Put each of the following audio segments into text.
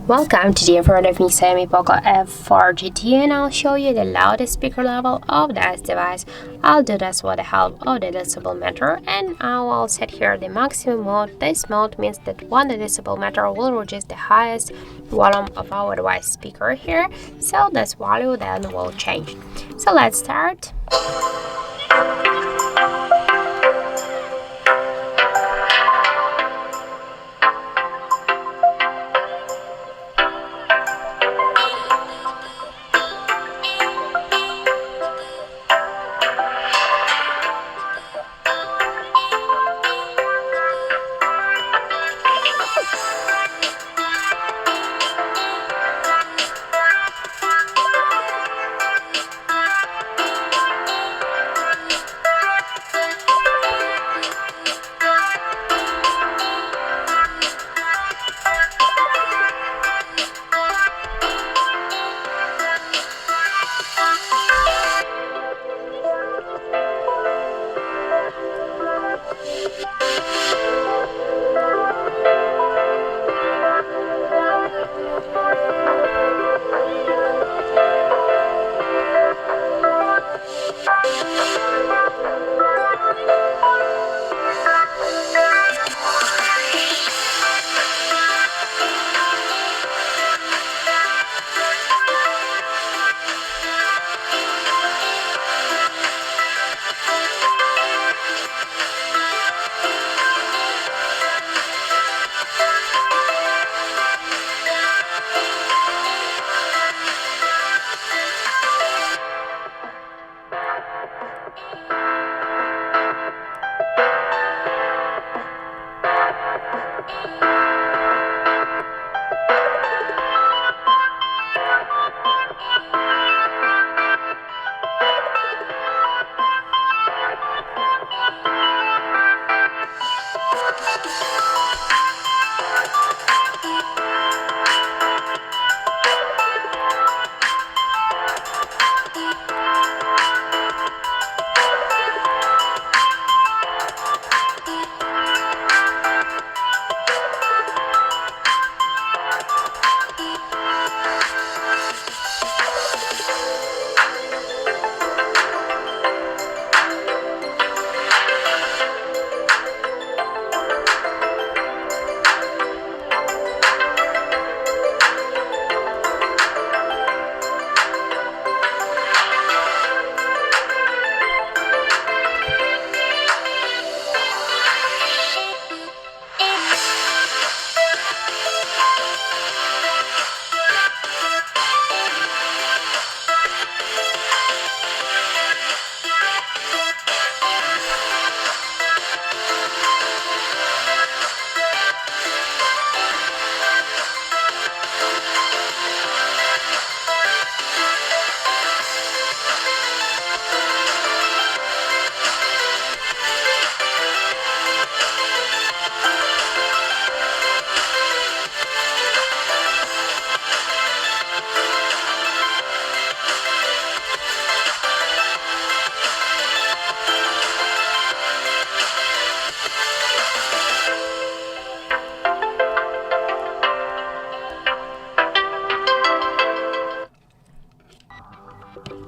Welcome, today in front of me XIAOMI Poco F4 GT, and I'll show you the loudest speaker level of this device. I'll do this with the help of the decibel meter, and I will set here the maximum mode. This mode means that when the decibel meter will reach the highest volume of our device speaker here, so this value then will change. So let's start.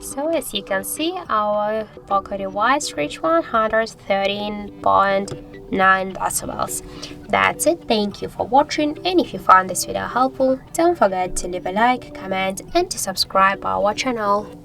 So as you can see, our Poco device reached 113.9 decibels. That's it, thank you for watching, and if you found this video helpful, don't forget to leave a like, comment and to subscribe our channel.